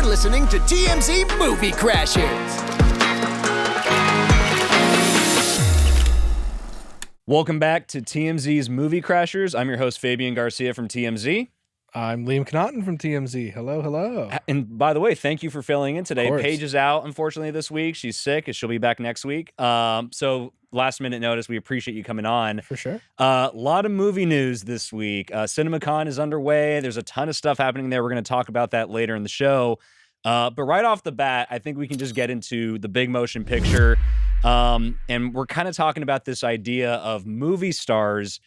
listening to TMZ Movie Crashers. Welcome back to TMZ's Movie Crashers. I'm your host, Fabian Garcia from TMZ. I'm Liam Connaughton from TMZ. Hello, hello. And by the way, thank you for filling in today. Of course. Paige is out, unfortunately, this week. She's sick, and she'll be back next week. So last minute notice, we appreciate you coming on. For sure. A lot of movie news this week. CinemaCon is underway. There's a ton of stuff happening there. We're going to talk about that later in the show. But right off the bat, I think we can just get into the big motion picture. And we're kind of talking about this idea of movie stars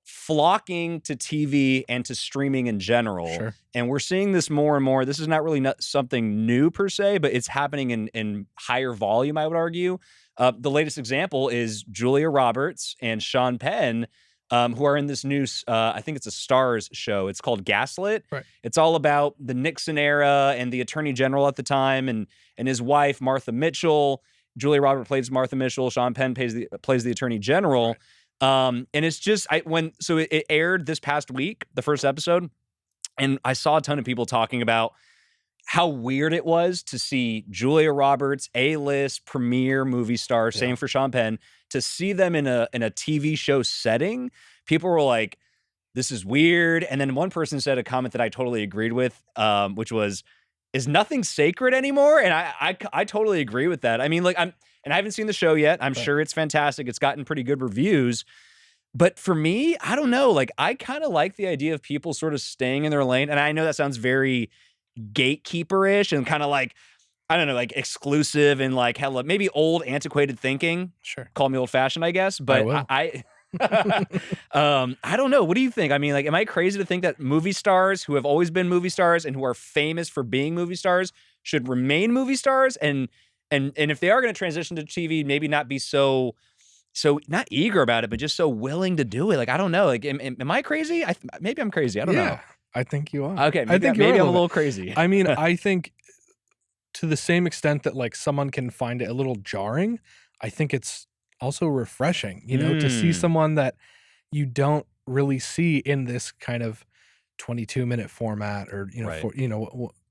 flocking to TV and to streaming in general. Sure. And we're seeing this more and more. This is not really something new per se, but it's happening in higher volume, I would argue. The latest example is Julia Roberts and Sean Penn, who are in this new, I think it's a Starz show. It's called Gaslit. Right. It's all about the Nixon era and the attorney general at the time and his wife, Martha Mitchell. Julia Roberts plays Martha Mitchell. Sean Penn plays the attorney general. Right. And it's just, it aired this past week, the first episode, and I saw a ton of people talking about how weird it was to see Julia Roberts, A-list premier movie star, same for Sean Penn, to see them in a TV show setting. People were like, this is weird. And then one person said a comment that I totally agreed with, which was, is nothing sacred anymore? And I totally agree with that. I mean, like, I haven't seen the show yet. I'm sure it's fantastic. It's gotten pretty good reviews. But for me, I don't know. Like, I kind of like the idea of people sort of staying in their lane. And I know that sounds very gatekeeper-ish and kind of like, I don't know, like exclusive and like hella, maybe old, antiquated thinking. Sure. Call me old-fashioned, I guess. But I don't know. What do you think? I mean, like, am I crazy to think that movie stars who have always been movie stars and who are famous for being movie stars should remain movie stars? And if they are going to transition to TV, maybe not be so not eager about it, but just so willing to do it. Like, I don't know. Like, am I crazy? Maybe I'm crazy. I don't know. I think you are. Okay. Maybe I'm a little crazy. I mean, I think to the same extent that like someone can find it a little jarring, I think it's also refreshing, to see someone that you don't really see in this kind of 22-minute format or, Right.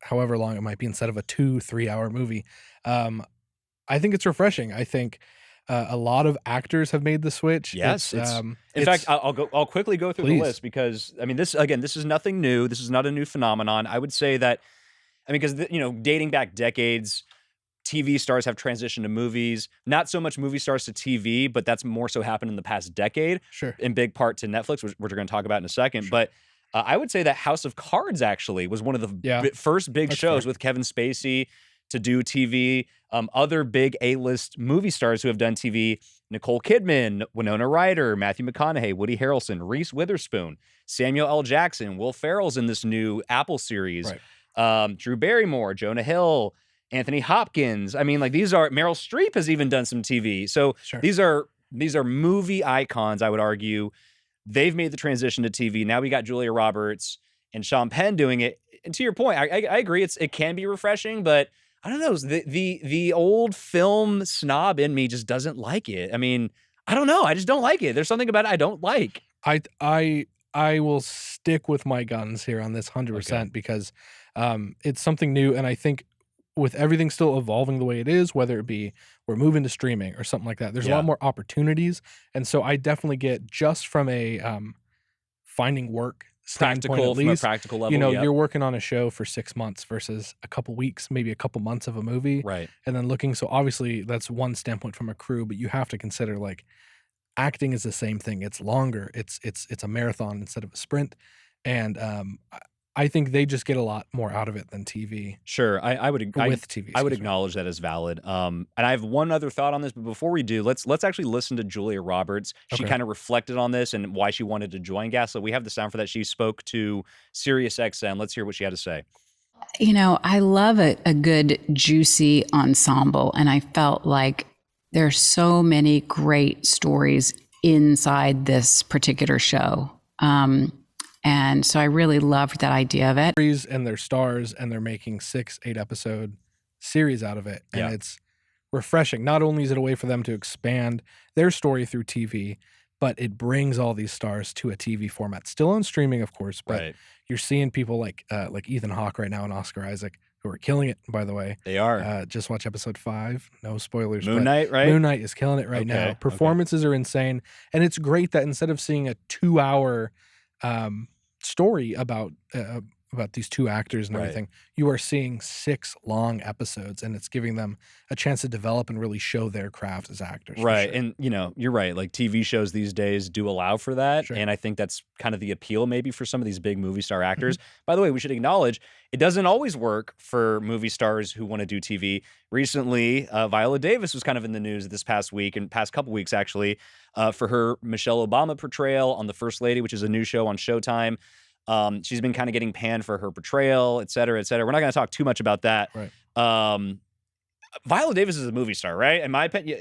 however long it might be instead of a 2-3 hour movie. I think it's refreshing. I think a lot of actors have made the switch. Yes. In fact, I'll quickly go through the list because, I mean, this is nothing new. This is not a new phenomenon. I would say that, I mean, because, dating back decades, TV stars have transitioned to movies, not so much movie stars to TV, but that's more so happened in the past decade. Sure. In big part to Netflix, which we're going to talk about in a second. Sure. But I would say that House of Cards actually was one of the first big shows with Kevin Spacey to do TV. Other big A-list movie stars who have done TV, Nicole Kidman, Winona Ryder, Matthew McConaughey, Woody Harrelson, Reese Witherspoon, Samuel L. Jackson, Will Ferrell's in this new Apple series, Drew Barrymore, Jonah Hill, Anthony Hopkins. I mean, like, these are, Meryl Streep has even done some TV. So these are movie icons, I would argue. They've made the transition to TV. Now we got Julia Roberts and Sean Penn doing it. And to your point, I agree. It can be refreshing, but I don't know. The old film snob in me just doesn't like it. I mean, I don't know. I just don't like it. There's something about it I don't like. I will stick with my guns here on this 100% because it's something new, and I think with everything still evolving the way it is, whether it be we're moving to streaming or something like that, there's a lot more opportunities. And so I definitely get, just from a finding work standpoint, at least, from a practical level, you're working on a show for 6 months versus a couple weeks, maybe a couple months of a movie. Right. And then looking, so obviously that's one standpoint from a crew, but you have to consider, like, acting is the same thing. It's longer. It's a marathon instead of a sprint. And I think they just get a lot more out of it than TV. Sure, I would with TV. I would acknowledge that as valid. And I have one other thought on this, but before we do, let's actually listen to Julia Roberts. She kind of reflected on this and why she wanted to join Gaslit. We have the sound for that. She spoke to SiriusXM. Let's hear what she had to say. I love a good juicy ensemble, and I felt like there's so many great stories inside this particular show. And so I really loved that idea of it. And they're stars, and they're making 6-8 episode series out of it. And it's refreshing. Not only is it a way for them to expand their story through TV, but it brings all these stars to a TV format. Still on streaming, of course, but You're seeing people like Ethan Hawke right now and Oscar Isaac, who are killing it, by the way. They are. Just watch episode 5. No spoilers. Moon Knight, right? Moon Knight is killing it right now. Performances are insane. And it's great that instead of seeing a 2-hour story about these two actors and everything, you are seeing 6 long episodes, and it's giving them a chance to develop and really show their craft as actors. Right. Sure. And, you're right. Like TV shows these days do allow for that. Sure. And I think that's kind of the appeal maybe for some of these big movie star actors. By the way, we should acknowledge it doesn't always work for movie stars who want to do TV. Recently, Viola Davis was kind of in the news this past week and past couple weeks, actually, for her Michelle Obama portrayal on The First Lady, which is a new show on Showtime. She's been kind of getting panned for her portrayal, et cetera, et cetera. We're not going to talk too much about that. Right. Viola Davis is a movie star, right? In my opinion,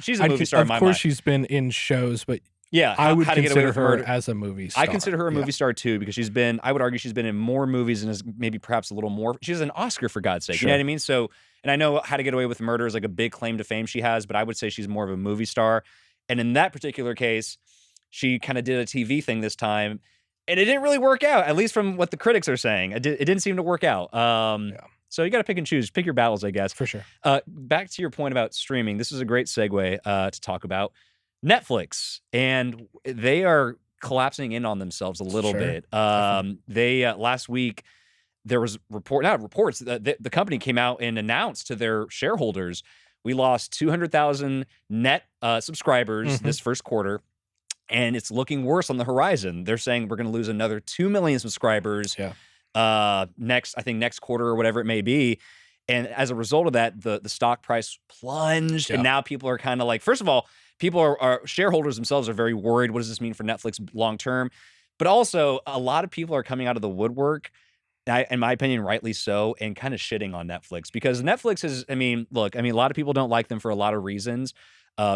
she's a movie star in my mind. Of course, she's been in shows, but yeah, I would How to Get consider Away with her Murder as a movie star. I consider her a movie star too, because I would argue she's been in more movies and is maybe perhaps a little more. She has an Oscar, for God's sake. Sure. You know what I mean? So, and I know How to Get Away with Murder is like a big claim to fame she has, but I would say she's more of a movie star. And in that particular case, she kind of did a TV thing this time, and it didn't really work out, at least from what the critics are saying. It didn't seem to work out. So you got to pick and choose. Pick your battles, I guess. For sure. Back to your point about streaming, this is a great segue to talk about Netflix. And they are collapsing in on themselves a little bit. They last week, there was reports that the company came out and announced to their shareholders, we lost 200,000 net subscribers this first quarter. And it's looking worse on the horizon. They're saying we're going to lose another 2 million subscribers next quarter or whatever it may be. And as a result of that, the stock price plunged. And now people are kind of like, first of all, people are shareholders themselves are very worried. What does this mean for Netflix long term? But also, a lot of people are coming out of the woodwork, in my opinion, rightly so, and kind of shitting on Netflix. Because Netflix is, a lot of people don't like them for a lot of reasons.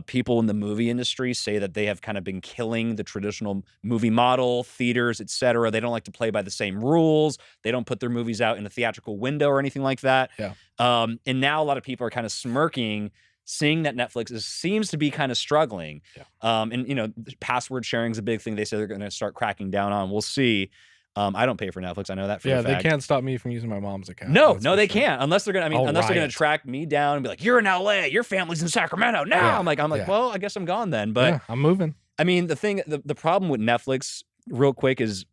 People in the movie industry say that they have kind of been killing the traditional movie model, theaters, et cetera. They don't like to play by the same rules. They don't put their movies out in a theatrical window or anything like that. Yeah. And now a lot of people are kind of smirking, seeing that Netflix seems to be kind of struggling. Yeah. And password sharing is a big thing they say they're going to start cracking down on. We'll see. I don't pay for Netflix. I know that for a fact. They can't stop me from using my mom's account. No, they can't. Unless they're gonna. Unless they're gonna riot. track me down and be like, "You're in LA. Your family's in Sacramento now." Yeah. I'm like, well, I guess I'm gone then. But I'm moving. The problem with Netflix, real quick, is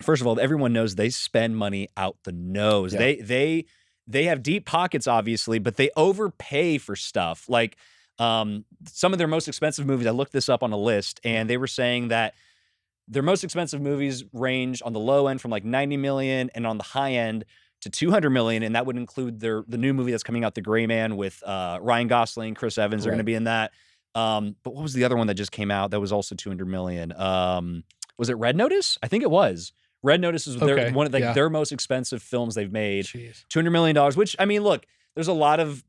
first of all, everyone knows they spend money out the nose. Yeah. They have deep pockets, obviously, but they overpay for stuff. Like some of their most expensive movies. I looked this up on a list, and they were saying that their most expensive movies range on the low end from like 90 million and on the high end to 200 million. And that would include the new movie that's coming out, The Gray Man, with Ryan Gosling, Chris Evans are going to be in that. But what was the other one that just came out that was also 200 million? Was it Red Notice? I think it was. Red Notice is one of their most expensive films they've made. Jeez. $200 million, which, look, there's a lot of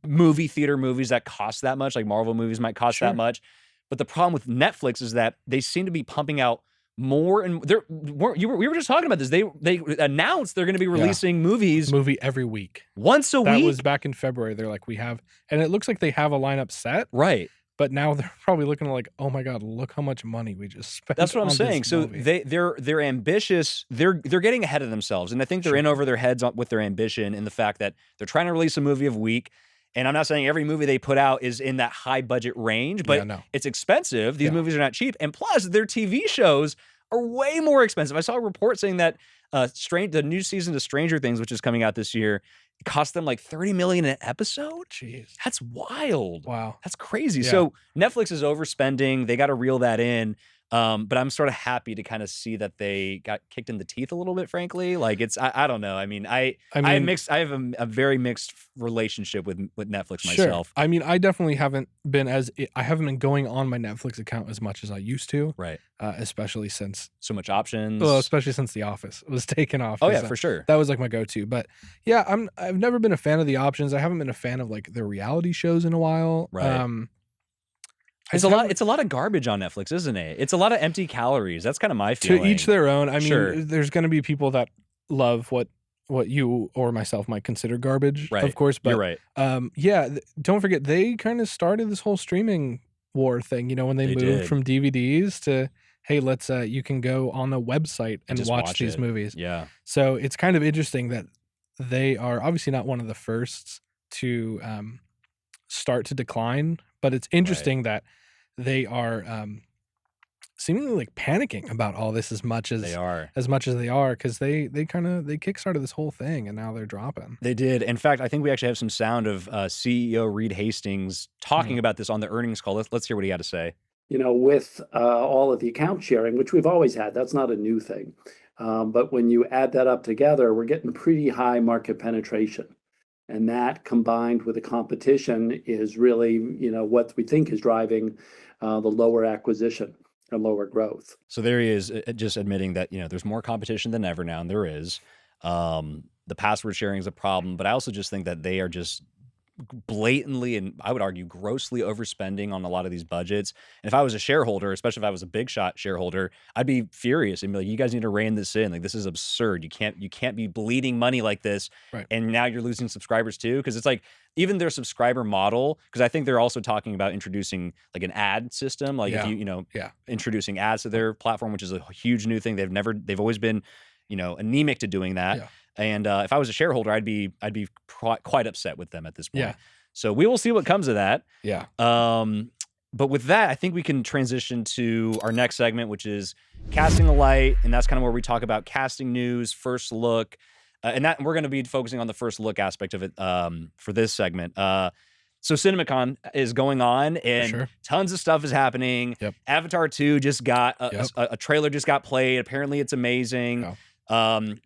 theater movies that cost that much, like Marvel movies might cost that much. But the problem with Netflix is that they seem to be pumping out more, and we were just talking about this. They announced they're going to be releasing movie every week, once a week. That was back in February. They're like, we have, and it looks like they have a lineup set, right? But now they're probably looking like, oh my god, look how much money we just spent. That's what I'm saying. So movie. they're ambitious. They're getting ahead of themselves, and I think they're in over their heads with their ambition and the fact that they're trying to release a movie a week. And I'm not saying every movie they put out is in that high budget range, but it's expensive. These movies are not cheap. And plus, their TV shows are way more expensive. I saw a report saying that the new season of Stranger Things, which is coming out this year, it cost them like $30 million an episode. Jeez. That's wild. Wow. That's crazy. Yeah. So Netflix is overspending. They got to reel that in. But I'm sort of happy to kind of see that they got kicked in the teeth a little bit, frankly. Like I don't know. I have a very mixed relationship with Netflix myself. I definitely haven't been going on my Netflix account as much as I used to. Right. Especially since so much options. Well, especially since The Office was taken off. Oh yeah, for sure. That was like my go-to. But yeah, I've never been a fan of the options. I haven't been a fan of like the reality shows in a while. Right. It's a lot of garbage on Netflix, isn't it? It's a lot of empty calories. That's kind of my feeling. To each their own. There's going to be people that love what you or myself might consider garbage, right. Of course. But you're right. Don't forget they kind of started this whole streaming war thing. When they moved from DVDs hey, let's you can go on a website and just watch these it. movies. Yeah. So it's kind of interesting that they are obviously not one of the firsts to start to decline, but it's interesting that they are seemingly like panicking about all this as much as They are. because they kickstarted this whole thing and now they're dropping. They did. In fact, I think we actually have some sound of CEO Reed Hastings talking about this on the earnings call. Let's hear what he had to say. You know, with all of the account sharing, which we've always had, that's not a new thing. But when you add that up together, we're getting pretty high market penetration. And that combined with the competition is really, you know, what we think is driving the lower acquisition and lower growth. So there he is, just admitting that, you know, there's more competition than ever now, and there is. The password sharing is a problem, but I also just think that they are just blatantly, and I would argue grossly, overspending on a lot of these budgets. And if I was a shareholder, especially if I was a big shot shareholder, I'd be furious and be like, you guys need to rein this in. Like, this is absurd. You can't be bleeding money like this. Right. And now you're losing subscribers too. Because it's like, even their subscriber model, because I think they're also talking about introducing like an ad system, like if you introducing ads to their platform, which is a huge new thing. They've always been, you know, anemic to doing that. Yeah. And if I was a shareholder, I'd be quite upset with them at this point. Yeah. So we will see what comes of that. Yeah. But with that, I think we can transition to our next segment, which is Casting the Light, and that's kind of where we talk about casting news, first look, and that we're going to be focusing on the first look aspect of it for this segment. So CinemaCon is going on, and tons of stuff is happening. Yep. Avatar 2 just got a trailer just got played. Apparently, it's amazing. Yeah.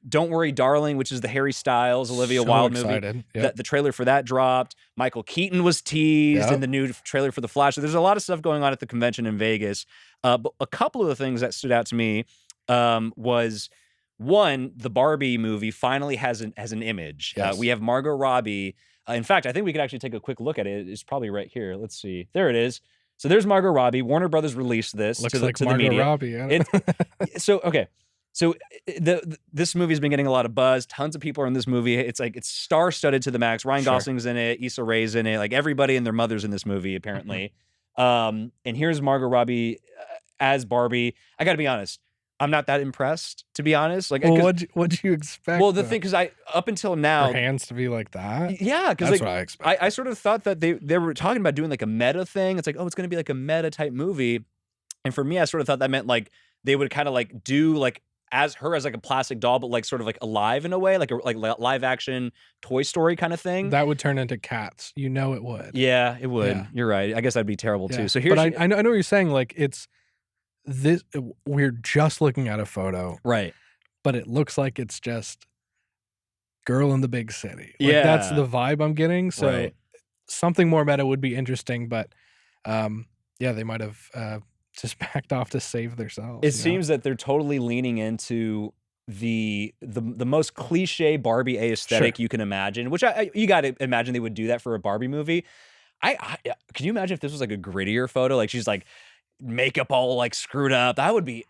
Don't Worry, Darling, which is the Harry Styles, Olivia Wilde movie. Yep. The trailer for that dropped. Michael Keaton was teased in the new trailer for The Flash. So there's a lot of stuff going on at the convention in Vegas. But a couple of the things that stood out to me was, one, the Barbie movie finally has an image. Yes. We have Margot Robbie. In fact, I think we could actually take a quick look at it. It's probably right here. Let's see. There it is. So there's Margot Robbie. Warner Brothers released this Looks to like the Margot media. Robbie. So this movie has been getting a lot of buzz. Tons of people are in this movie. It's star-studded to the max. Ryan Gosling's in it. Issa Rae's in it. Like, everybody and their mother's in this movie, apparently. And here's Margot Robbie as Barbie. I got to be honest. I'm not that impressed, to be honest. Like, well, what'd you expect? Well, the thing, because up until now, her hands to be like that. Yeah, because that's what I expect. I sort of thought that they were talking about doing like a meta thing. It's like, oh, it's going to be like a meta type movie. And for me, I sort of thought that meant like they would kind of like do like as like a plastic doll, but like sort of like alive in a way, like a live action Toy Story kind of thing. That would turn into Cats. You know it would. Yeah, it would. Yeah. You're right. I guess that'd be terrible too. So here's, but I know what you're saying. Like, it's this. We're just looking at a photo, right? But it looks like it's just girl in the big city. Like, that's the vibe I'm getting. So something more meta would be interesting, but they might have just backed off to save themselves. It seems that they're totally leaning into the most cliche Barbie aesthetic you can imagine, which you got to imagine they would do that for a Barbie movie. Can you imagine if this was like a grittier photo? Like, she's like makeup all like screwed up. That would be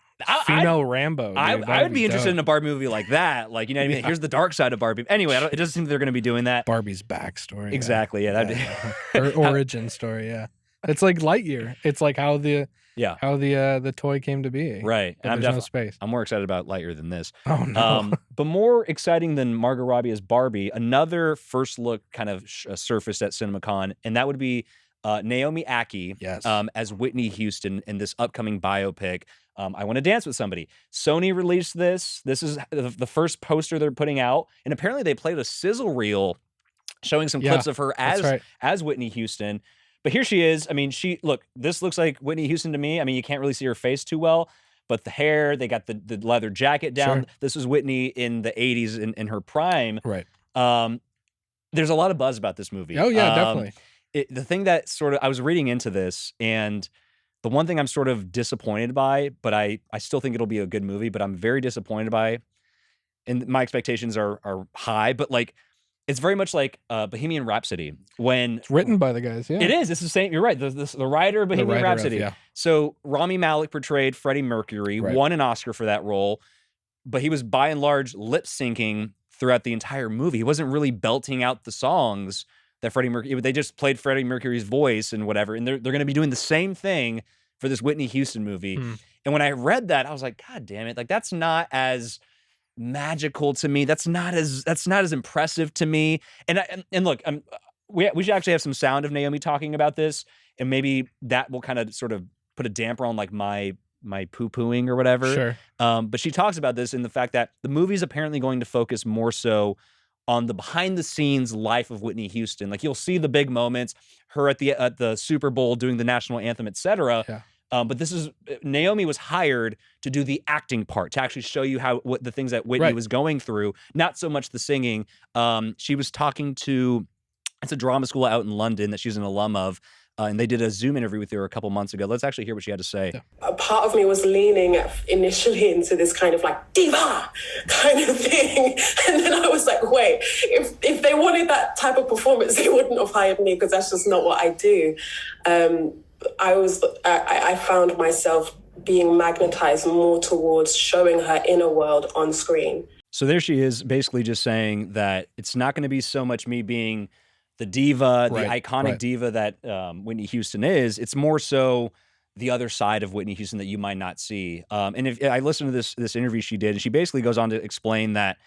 female Rambo. Dude. I would be interested in a Barbie movie like that. Like, you know what I mean? Here's the dark side of Barbie. Anyway, it doesn't seem they're going to be doing that. Barbie's backstory. Exactly. Yeah. That'd be her origin story. Yeah. It's like Lightyear. It's like how the toy came to be. Right. And there's no space. I'm more excited about Lightyear than this. Oh, no. But more exciting than Margot Robbie as Barbie, another first look kind of surfaced at CinemaCon, and that would be Naomi Ackie as Whitney Houston in this upcoming biopic, I Want to Dance with Somebody. Sony released this. This is the first poster they're putting out, and apparently they played a sizzle reel showing some clips of her as Whitney Houston. But here she is. I mean, this looks like Whitney Houston to me. I mean, you can't really see her face too well, but the hair, they got the leather jacket down. Sure. This was Whitney in the 80s in her prime. Right. There's a lot of buzz about this movie. Oh, yeah, definitely. The thing that I was reading into this, and the one thing I'm sort of disappointed by, but I still think it'll be a good movie, but I'm very disappointed by, and my expectations are high, but like, it's very much like Bohemian Rhapsody. When it's written by the guys, yeah. It is. It's the same. You're right. The writer of Bohemian Rhapsody. So Rami Malek portrayed Freddie Mercury, won an Oscar for that role, but he was by and large lip syncing throughout the entire movie. He wasn't really belting out the songs that Freddie Mercury. They just played Freddie Mercury's voice and whatever. And they're going to be doing the same thing for this Whitney Houston movie. And when I read that, I was like, God damn it. Like, that's not as magical to me. That's not as impressive to me. And look, we should actually have some sound of Naomi talking about this, and maybe that will kind of sort of put a damper on like my poo-pooing or whatever. Sure. But she talks about this in the fact that the movie's apparently going to focus more so on the behind the scenes life of Whitney Houston. Like, you'll see the big moments, her at the Super Bowl doing the national anthem, etc. Yeah. But Naomi was hired to do the acting part, to actually show you what the things that Whitney was going through, not so much the singing. She was talking to, it's a drama school out in London that she's an alum of, and they did a Zoom interview with her a couple months ago. Let's actually hear what she had to say. Yeah. A part of me was leaning initially into this kind of like diva kind of thing. And then I was like, wait, if they wanted that type of performance, they wouldn't have hired me, because that's just not what I do. I found myself being magnetized more towards showing her inner world on screen. So there she is, basically just saying that it's not going to be so much me being the diva, the iconic diva that Whitney Houston is. It's more so the other side of Whitney Houston that you might not see. And if I listened to this interview she did, and she basically goes on to explain that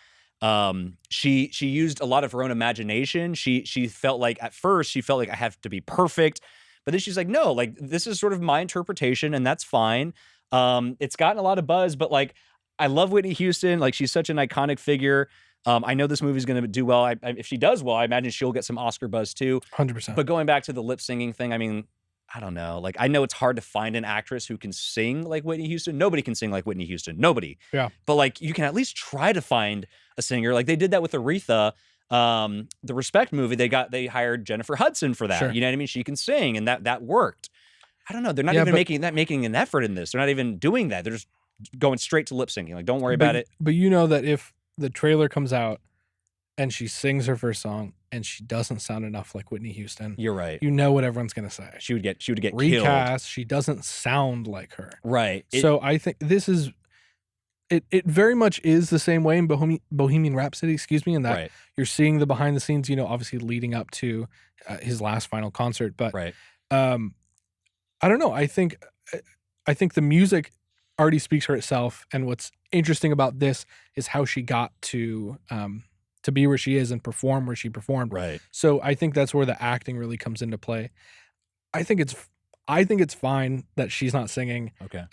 she used a lot of her own imagination. She felt like, at first, she felt like, I have to be perfect. But then she's like, no, like, this is sort of my interpretation, and that's fine. It's gotten a lot of buzz, but like, I love Whitney Houston. Like, she's such an iconic figure. I know this movie's going to do well. If she does well, I imagine she'll get some Oscar buzz too. 100%. But going back to the lip singing thing, I mean, I don't know. Like, I know it's hard to find an actress who can sing like Whitney Houston. Nobody can sing like Whitney Houston. Nobody. Yeah. But like, you can at least try to find a singer. Like, they did that with Aretha. The Respect movie, they hired Jennifer Hudson for that. Sure. You know what I mean? She can sing, and that worked. I don't know. They're not even making an effort in this. They're not even doing that. They're just going straight to lip syncing. Like, don't worry about it. But you know that if the trailer comes out and she sings her first song and she doesn't sound enough like Whitney Houston, You're right. you know what everyone's gonna say. She would get killed. Recast. She doesn't sound like her. Right. So I think this is. It very much is the same way in Bohemian Rhapsody, in that you're seeing the behind the scenes, obviously leading up to his last final concert. But I don't know. I think the music already speaks for itself. And what's interesting about this is how she got to be where she is and perform where she performed. Right. So I think that's where the acting really comes into play. I think it's fine that she's not singing. Okay.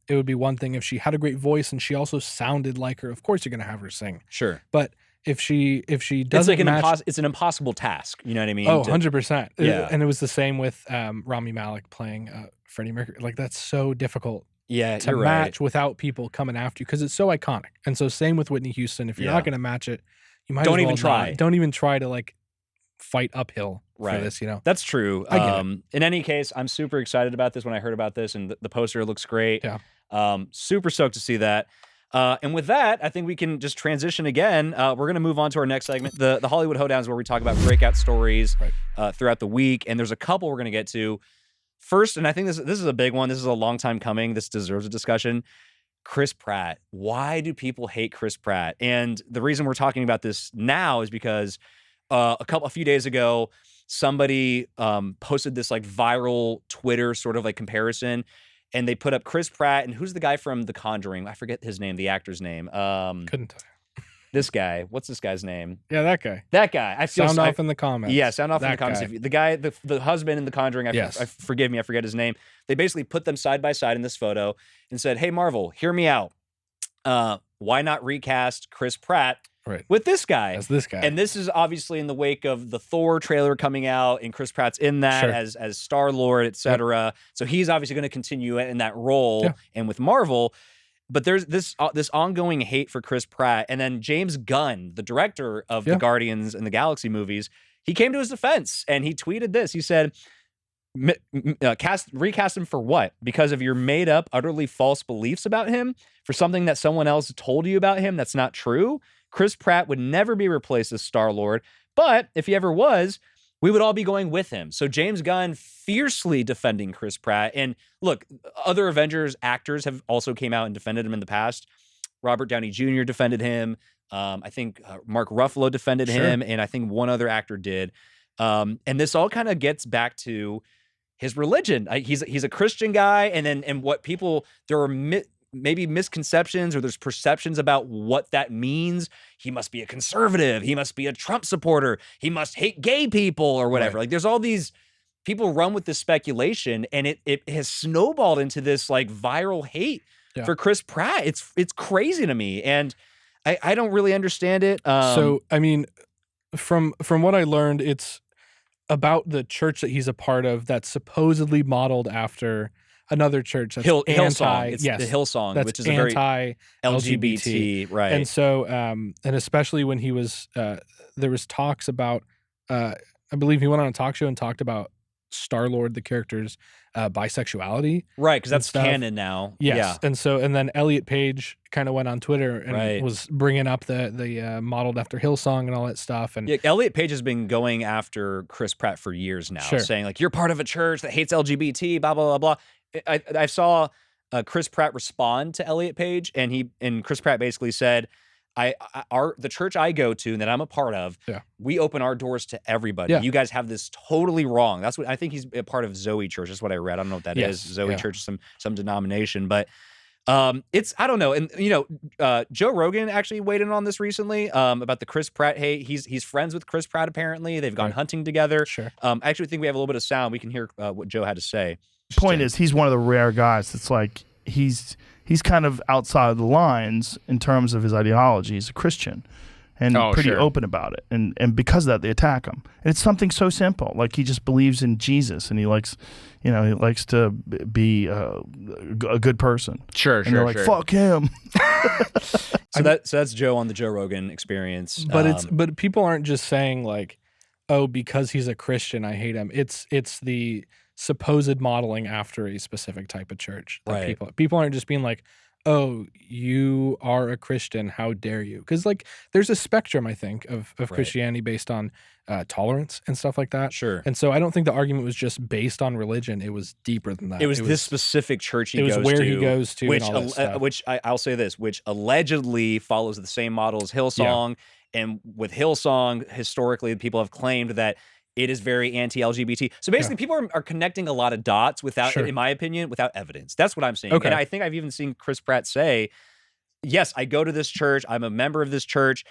It would be one thing if she had a great voice and she also sounded like her. Of course, you're going to have her sing. Sure. But if she doesn't it's an impossible task. You know what I mean? Oh, 100%. Yeah. And it was the same with Rami Malek playing Freddie Mercury. Like, that's so difficult to match without people coming after you, because it's so iconic. And so same with Whitney Houston. If you're not going to match it, you might don't as well even try. Don't even try to like fight uphill for this, That's true. I get it. In any case, I'm super excited about this when I heard about this, and the poster looks great. Yeah. Super stoked to see that. And with that, I think we can just transition again. We're going to move on to our next segment, the Hollywood Hoedowns, where we talk about breakout stories throughout the week. And there's a couple we're going to get to. First, and I think this is a big one. This is a long time coming. This deserves a discussion. Chris Pratt. Why do people hate Chris Pratt? And the reason we're talking about this now is because a few days ago, somebody posted this like viral Twitter sort of like comparison, and they put up Chris Pratt and who's the guy from The Conjuring? I forget his name, the actor's name. Couldn't tell you. This guy. What's this guy's name? Yeah, that guy. That guy. I feel sound off in the comments. Yeah, sound off in the comments. Guy. The guy, the husband in The Conjuring. Forgive me, I forget his name. They basically put them side by side in this photo and said, "Hey, Marvel, hear me out. Why not recast Chris Pratt with this guy?" As this guy. And this is obviously in the wake of the Thor trailer coming out, and Chris Pratt's in that as Star-Lord, etc. Yep. So he's obviously going to continue in that role and with Marvel. But there's this ongoing hate for Chris Pratt. And then James Gunn, the director of the Guardians and the Galaxy movies, he came to his defense and he tweeted this. He said, recast him for what? Because of your made up, utterly false beliefs about him? For something that someone else told you about him that's not true? Chris Pratt would never be replaced as Star-Lord, but if he ever was, we would all be going with him. So James Gunn fiercely defending Chris Pratt. And look, other Avengers actors have also came out and defended him in the past. Robert Downey Jr. defended him. I think Mark Ruffalo defended him. And I think one other actor did. And this all kind of gets back to his religion. He's a Christian guy, and what people there are maybe misconceptions or there's perceptions about what that means. He must be a conservative. He must be a Trump supporter. He must hate gay people or whatever. Right. Like there's all these people run with this speculation, and it has snowballed into this like viral hate for Chris Pratt. It's crazy to me, and I don't really understand it. So I mean, from what I learned, it's about the church that he's a part of that's supposedly modeled after another church that's Hillsong. It's the Hillsong, that's which is a very LGBT, right? And so, and especially when he was, there was talks about, I believe he went on a talk show and talked about Star-Lord, the character's bisexuality, right? Because that's canon now. Yes, and so, and then Elliot Page kind of went on Twitter and was bringing up the modeled after Hillsong and all that stuff. And Elliot Page has been going after Chris Pratt for years now, saying like, "You're part of a church that hates LGBT," blah blah blah blah. I saw Chris Pratt respond to Elliot Page, and Chris Pratt basically said, the church I go to and that I'm a part of, we open our doors to everybody. You guys have this totally wrong. That's what I think. He's a part of Zoe Church. That's what I read. I don't know what that is. Zoe Church is some denomination, but it's, I don't know. And Joe Rogan actually weighed in on this recently about the Chris Pratt hate. He's friends with Chris Pratt apparently. They've gone hunting together. I actually think we have a little bit of sound. We can hear what Joe had to say. Point is, he's one of the rare guys that's like he's kind of outside of the lines in terms of his ideology. He's a Christian and pretty open about it, and because of that they attack him. And it's something so simple, like he just believes in Jesus and he likes to be a good person. And they're like, fuck him. So that's Joe on the Joe Rogan Experience. But people aren't just saying like, oh, because he's a Christian I hate him. It's the supposed modeling after a specific type of church. People aren't just being like, oh, you are a Christian, how dare you? Because like there's a spectrum, I think, of Christianity based on tolerance and stuff like that. And so I don't think the argument was just based on religion. It was deeper than that. It was this specific church he goes to. It was where he goes to, which, and all that stuff. Which I'll say this, which allegedly follows the same model as Hillsong. And with Hillsong, historically, people have claimed that it is very anti-LGBT. So basically, people are connecting a lot of dots without, in my opinion, without evidence. That's what I'm saying. And I think I've even seen Chris Pratt say, yes, I go to this church. I'm a member of this church.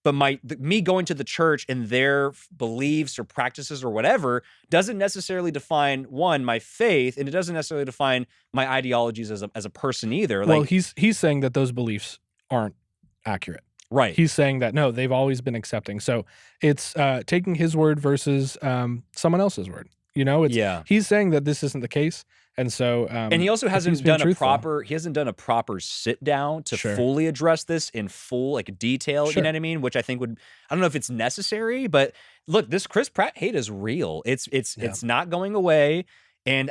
But me going to the church and their beliefs or practices or whatever doesn't necessarily define, one, my faith, and it doesn't necessarily define my ideologies as a person either. Well, he's saying that those beliefs aren't accurate. Right. He's saying that, no, they've always been accepting. So it's taking his word versus someone else's word. He's saying that this isn't the case. And so and he also hasn't done a proper sit down to fully address this in full like detail, you know what I mean? Which I think I don't know if it's necessary, but look, this Chris Pratt hate is real. It's not going away. And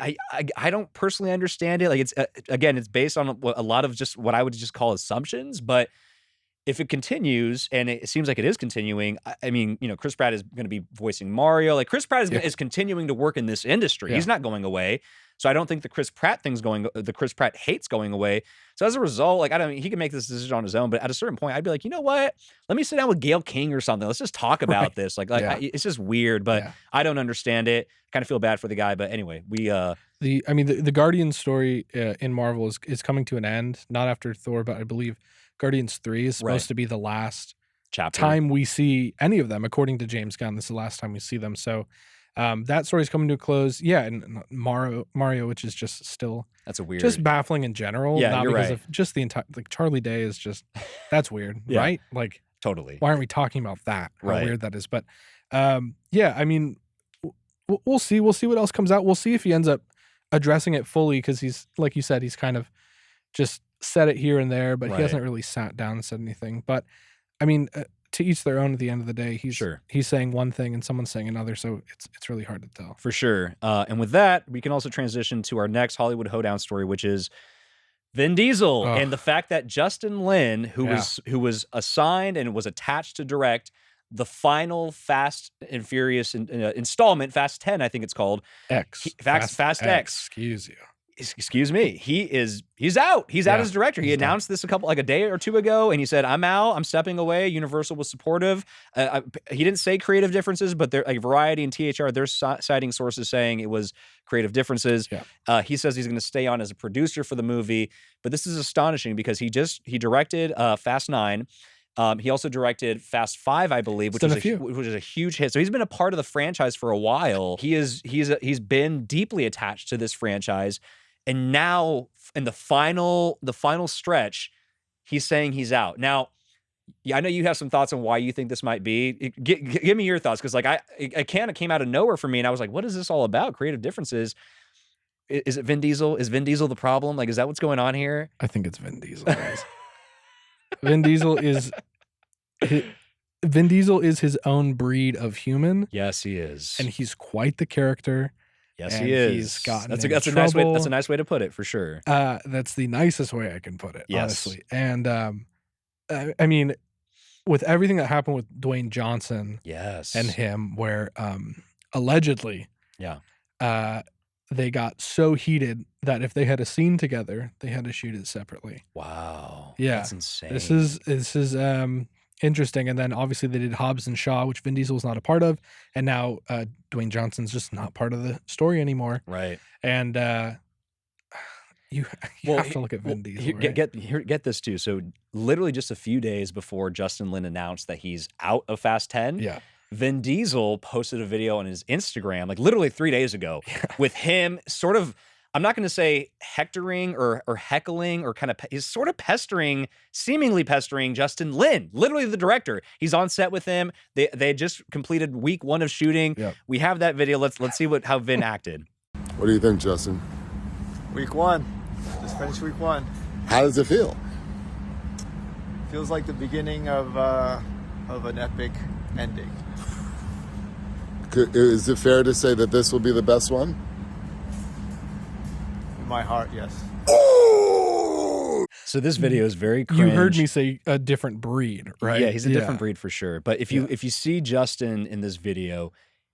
I don't personally understand it. Like it's based on a lot of just what I would just call assumptions, but if it continues, and it seems like it is continuing, I mean, Chris Pratt is going to be voicing Mario. Like Chris Pratt is continuing to work in this industry. He's not going away. So I don't think the Chris Pratt hate's going away. So as a result, like he can make this decision on his own. But at a certain point, I'd be like, you know what? Let me sit down with Gayle King or something. Let's just talk about this. It's just weird, but I don't understand it. Kind of feel bad for the guy, but anyway, the Guardian story in Marvel is coming to an end. Not after Thor, but I believe Guardians 3 is supposed to be the last time we see any of them, according to James Gunn. This is the last time we see them. So that story is coming to a close. Yeah, and Mario, which is just still just baffling in general. Yeah, not you're because right. of just the entire Charlie Day is just that's weird, right? Like totally. Why aren't we talking about that? How weird that is. But I mean, we'll see. We'll see what else comes out. We'll see if he ends up addressing it fully because he's like you said, he's kind of just said it here and there, but he hasn't really sat down and said anything. But I mean, to each their own. At the end of the day, he's saying one thing and someone's saying another, so it's really hard to tell. For sure. And with that, we can also transition to our next Hollywood hoedown story, which is Vin Diesel and the fact that Justin Lin, who was assigned and was attached to direct the final Fast and Furious installment, Fast 10, I think it's called. Fast X. Excuse you. excuse me, he's out. He's out as director. He announced this a day or two ago, and he said, "I'm out. I'm stepping away." Universal was supportive. He didn't say creative differences, but they're like Variety and THR. They're citing sources saying it was creative differences. Yeah. He says he's going to stay on as a producer for the movie, but this is astonishing because he directed Fast 9. He also directed Fast 5, I believe, which is a huge hit. So he's been a part of the franchise for a while. He's been deeply attached to this franchise, and now in the final stretch, he's saying he's out. Now, I know you have some thoughts on why you think this might be. Give me your thoughts, because like it kind of came out of nowhere for me, and I was like, what is this all about? Creative differences. Is it Vin Diesel? Is Vin Diesel the problem? Like, is that what's going on here? I think it's Vin Diesel, guys. Vin Diesel is his own breed of human. Yes, he is, and he's quite the character. Yes, he is. He's gotten that's a nice way. That's a nice way to put it, for sure. That's the nicest way I can put it, yes. honestly. And I mean, with everything that happened with Dwayne Johnson, yes, and him, where allegedly, they got so heated that if they had a scene together, they had to shoot it separately. Wow. Yeah, that's insane. This is interesting. And then obviously they did Hobbs and Shaw, which Vin Diesel was not a part of, and now Dwayne Johnson's just not part of the story anymore. Right. And you have to look at Vin Diesel. Get this too. So literally just a few days before Justin Lin announced that he's out of Fast 10, Vin Diesel posted a video on his Instagram, like literally 3 days ago, with him sort of, I'm not going to say hectoring or heckling, or kind of, he's sort of seemingly pestering Justin Lin, literally the director. He's on set with him. They just completed week 1 of shooting. Yep. We have that video. Let's see how Vin acted. What do you think, Justin? Week 1. Just finished week 1. How does it feel? Feels like the beginning of an epic ending. Is it fair to say that this will be the best one? In my heart, yes. So this video is very cringe. You heard me say a different breed, right? Yeah, he's a different breed for sure. But if you see Justin in this video,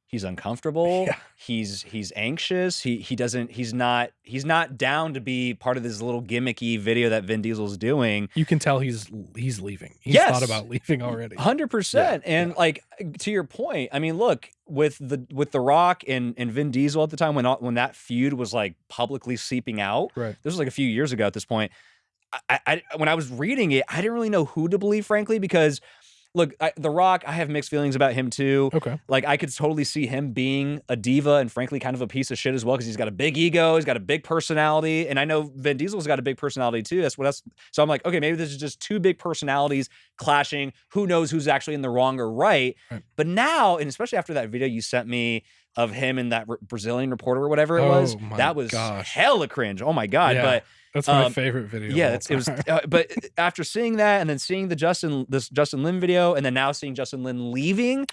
he's uncomfortable. Yeah. He's anxious. He's not down to be part of this little gimmicky video that Vin Diesel's doing. You can tell he's leaving. He's thought about leaving already. 100%. And like, to your point, I mean, look, with the Rock and Vin Diesel at the time, when that feud was like publicly seeping out, right? This was like a few years ago at this point. When I was reading it, I didn't really know who to believe, frankly, because look, The Rock, I have mixed feelings about him too. Okay. Like, I could totally see him being a diva and frankly kind of a piece of shit as well, because he's got a big ego, he's got a big personality, and I know Vin Diesel's got a big personality too. So I'm like, okay, maybe this is just two big personalities clashing. Who knows who's actually in the wrong or right? But now, and especially after that video you sent me of him and that Brazilian reporter or whatever it was, that was hella cringe. Oh my God. Yeah. But that's my favorite video. Yeah, it was. But after seeing that, and then seeing this Justin Lin video, and then now seeing Justin Lin leaving,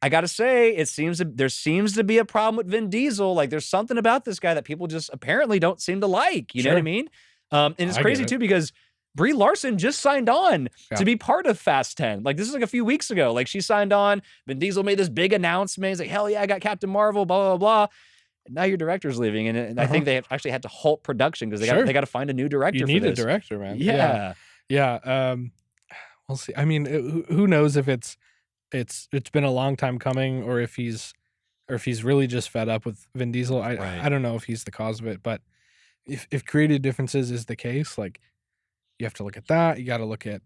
I gotta say, there seems to be a problem with Vin Diesel. Like, there's something about this guy that people just apparently don't seem to like. You know what I mean? And it's crazy too, because Brie Larson just signed on to be part of Fast 10. Like, this is like a few weeks ago. Like, she signed on. Vin Diesel made this big announcement. He's like, hell yeah, I got Captain Marvel, blah, blah, blah. And now your director's leaving. And I think they actually had to halt production because they got to find a new director for this. You need a director, man. Yeah. We'll see. I mean, who knows if it's been a long time coming, or if he's really just fed up with Vin Diesel. I don't know if he's the cause of it, but if creative differences is the case, like, you have to look at that. You got to look at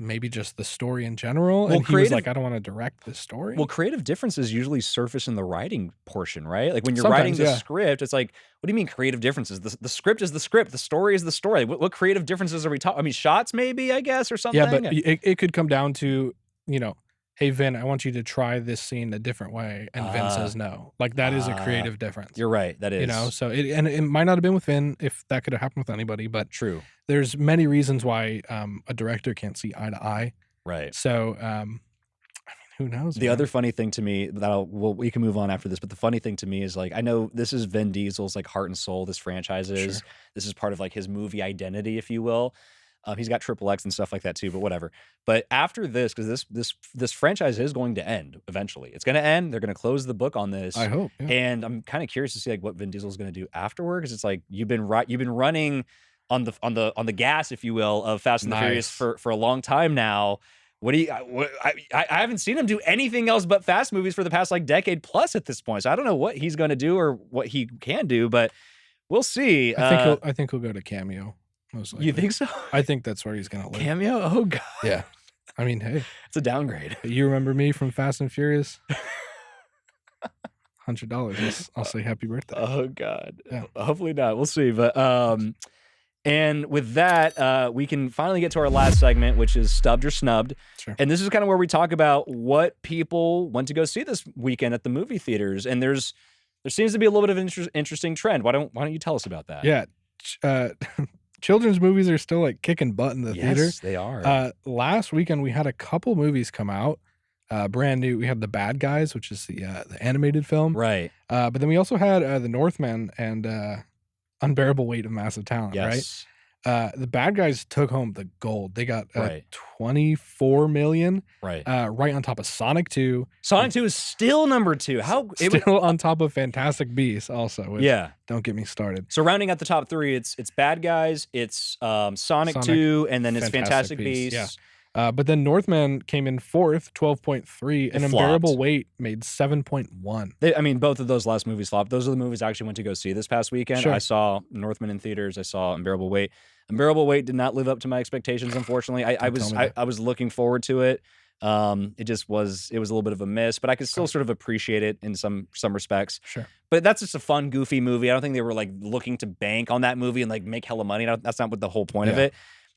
maybe just the story in general. Well, and he was like, I don't want to direct this story. Well, creative differences usually surface in the writing portion, right? Like, when you're writing the script, it's like, what do you mean creative differences? The script is the script. The story is the story. What creative differences are we talking? I mean, shots maybe, I guess, or something. Yeah, but it could come down to, hey, Vin, I want you to try this scene a different way. And Vin says no. Like, that is a creative difference. You're right. That is. So it might not have been with Vin, if that could have happened with anybody, but true. There's many reasons why a director can't see eye to eye. Right. So, I mean, who knows? The other funny thing to me we can move on after this, but the funny thing to me is, like, I know this is Vin Diesel's like heart and soul, this franchise is. This is part of like his movie identity, if you will. He's got XXX and stuff like that too, but whatever. But after this, because this franchise is going to end eventually. It's going to end. They're going to close the book on this. I hope. Yeah. And I'm kind of curious to see like what Vin Diesel is going to do afterward, because it's like you've been running on the gas, if you will, of Fast and the Furious for a long time now. I haven't seen him do anything else but fast movies for the past like decade plus at this point. So I don't know what he's going to do or what he can do, but we'll see. I think he'll go to Cameo. Most likely. You think so? I think that's where he's going to live. Cameo? Oh god. Yeah. I mean, hey, it's a downgrade. You remember me from Fast and Furious? $100. I'll say happy birthday. Oh god. Yeah. Hopefully not. We'll see. But and with that, we can finally get to our last segment, which is Stubbed or Snubbed. Sure. And this is kind of where we talk about what people went to go see this weekend at the movie theaters. And there seems to be a little bit of an interesting trend. Why don't you tell us about that? Yeah. Children's movies are still like kicking butt in the theater. Yes, they are. Last weekend we had a couple movies come out, brand new. We had The Bad Guys, which is the animated film, right? But then we also had The Northman and Unbearable Weight of Massive Talent, yes. right? The Bad Guys took home the gold. They got 24 million, right on top of Sonic 2. Sonic 2 is still number 2. On top of Fantastic Beasts also. Which, don't get me started. So rounding out the top 3, it's Bad Guys, it's Sonic 2, and then it's Fantastic Beasts. Yeah. But then Northman came in 4th, 12.3, and Unbearable Weight made 7.1. I mean, both of those last movies flopped. Those are the movies I actually went to go see this past weekend. Sure. I saw Northman in theaters. I saw Unbearable Weight. Unbearable Weight did not live up to my expectations, unfortunately. I was looking forward to it. It was a little bit of a miss, but I could still sort of appreciate it in some respects. Sure. But that's just a fun, goofy movie. I don't think they were like looking to bank on that movie and like make hella money. That's not what the whole point of it.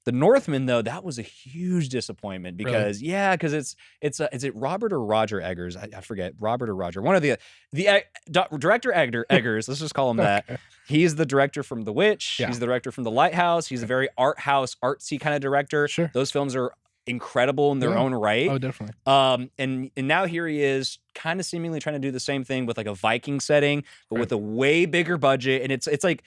The Northman, though, that was a huge disappointment because is it Robert or Roger Eggers? I forget, Robert or Roger. One of the director Eggers. Let's just call him that. He's the director from The Witch. He's the director from The Lighthouse. He's a very artsy kind of director. Sure. Those films are incredible in their own right. Oh, definitely. And now here he is, kind of seemingly trying to do the same thing with like a Viking setting, but with a way bigger budget. And it's like,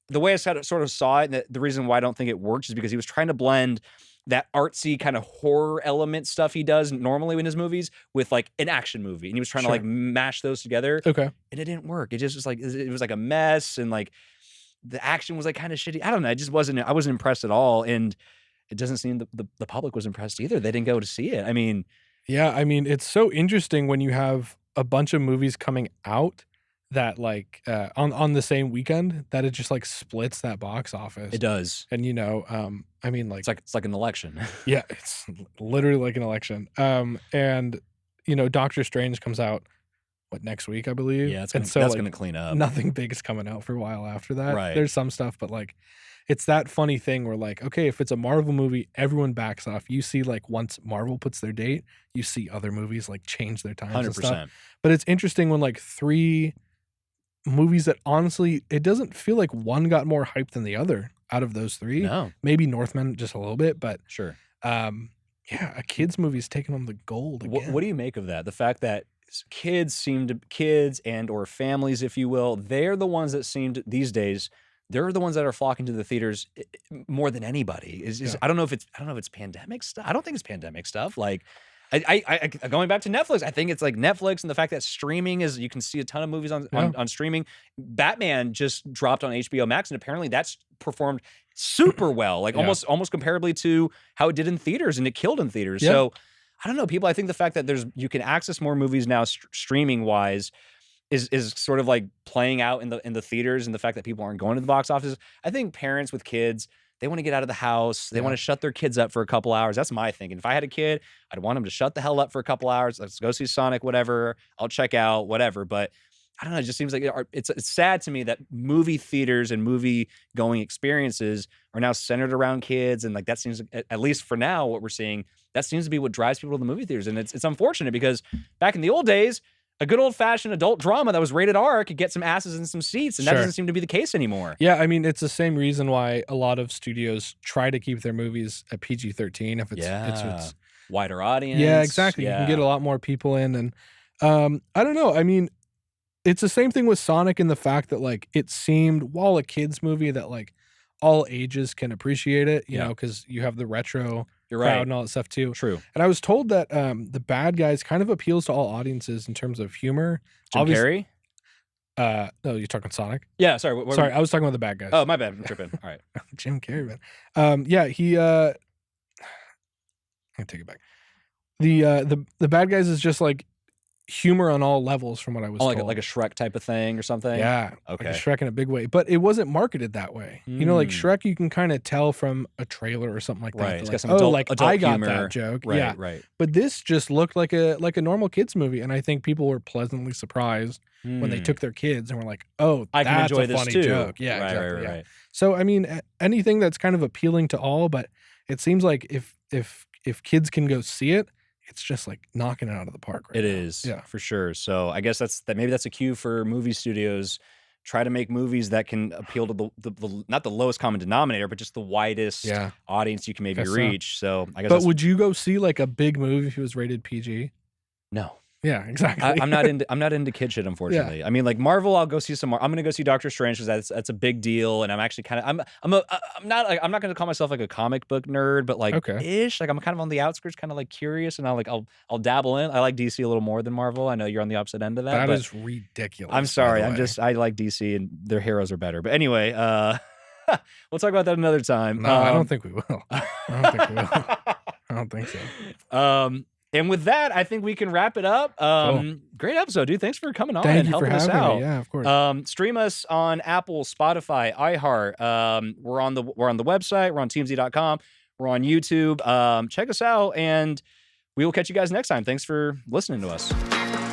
the way I sort of saw it, and the reason why I don't think it works is because he was trying to blend that artsy kind of horror element stuff he does normally in his movies with like an action movie, and he was trying to like mash those together. Okay, and it didn't work. It just was like it was like a mess, and like the action was like kind of shitty. I don't know. I wasn't impressed at all, and it doesn't seem the public was impressed either. They didn't go to see it. I mean, it's so interesting when you have a bunch of movies coming out that like on the same weekend that it just like splits that box office. It does. And I mean like it's like an election. Yeah, it's literally like an election. And Doctor Strange comes out next week, I believe. Yeah, that's gonna clean up. Nothing big is coming out for a while after that. Right. There's some stuff, but like it's that funny thing where like, okay, if it's a Marvel movie, everyone backs off. You see like once Marvel puts their date, you see other movies like change their times 100%. And stuff. But it's interesting when like 3 movies that honestly, it doesn't feel like one got more hype than the other out of those 3. No. Maybe Northman just a little bit, but sure. A kids movie's taking home the gold again. What do you make of that? The fact that kids and or families, if you will, they're the ones that these days, they're the ones that are flocking to the theaters more than anybody. I don't know if it's pandemic stuff. I don't think it's pandemic stuff. Like I going back to Netflix, I think it's like Netflix and the fact that streaming is, you can see a ton of movies on streaming. Batman just dropped on HBO Max, and apparently that's performed super well, like almost comparably to how it did in theaters, and it killed in theaters. Yeah. So I don't know, people. I think the fact that you can access more movies now streaming wise is sort of like playing out in the theaters, and the fact that people aren't going to the box office. I think parents with kids, they want to get out of the house. They want to shut their kids up for a couple hours. That's my thinking. If I had a kid, I'd want them to shut the hell up for a couple hours. Let's go see Sonic, whatever. I'll check out, whatever. But I don't know. It just seems like it's sad to me that movie theaters and movie going experiences are now centered around kids. And like that seems, at least for now, what we're seeing, that seems to be what drives people to the movie theaters. And it's unfortunate because back in the old days, a good old-fashioned adult drama that was rated R could get some asses and some seats, and that doesn't seem to be the case anymore. Yeah, I mean, it's the same reason why a lot of studios try to keep their movies at PG-13 if it's wider audience. Yeah, exactly. You can get a lot more people in, and I don't know. I mean, it's the same thing with Sonic in the fact that like it seemed, while a kids movie, that like all ages can appreciate it, you know, because you have the retro crowd and all that stuff too. True. And I was told that the Bad Guys kind of appeals to all audiences in terms of humor. Jim Carrey? No, you're talking Sonic? Yeah, sorry. Sorry, I was talking about the Bad Guys. Oh, my bad. I'm tripping. All right. Jim Carrey, man. Yeah, he I take it back. The Bad Guys is just like humor on all levels from what I was told. Like a Shrek type of thing or something? Yeah. Okay. Like a Shrek in a big way. But it wasn't marketed that way. You know, like Shrek, you can kind of tell from a trailer or something like that. Right. It's got some adult I got humor. that joke. Right, yeah. right. But this just looked like a normal kids movie. And I think people were pleasantly surprised when they took their kids and were like, oh, I can that's enjoy a this funny too. joke. Yeah, right, exactly. Right. So, I mean, anything that's kind of appealing to all, but it seems like if kids can go see it, it's just like knocking it out of the park. Right It now. is, yeah, for sure. So I guess maybe that's a cue for movie studios. Try to make movies that can appeal to the not the lowest common denominator, but just the widest audience you can maybe reach. So I guess. But would you go see like a big movie if it was rated PG? No. Yeah, exactly. I'm not into kid shit, unfortunately. I mean, like Marvel, I'll go see some more. I'm gonna go see Doctor Strange because that's a big deal, and I'm actually kind of I'm not gonna call myself like a comic book nerd, but like ish. Like I'm kind of on the outskirts, kind of like curious, and I'll dabble in. I like DC a little more than Marvel. I know you're on the opposite end of that. That is ridiculous. I'm sorry. I like DC, and their heroes are better. But anyway, we'll talk about that another time. No, I don't think we will. I don't think so. And with that, I think we can wrap it up. Cool. Great episode, dude. Thanks for coming on and helping us out. Me. Yeah, of course. Stream us on Apple, Spotify, iHeart. We're on the website. We're on TMZ.com. We're on YouTube. Check us out, and we will catch you guys next time. Thanks for listening to us.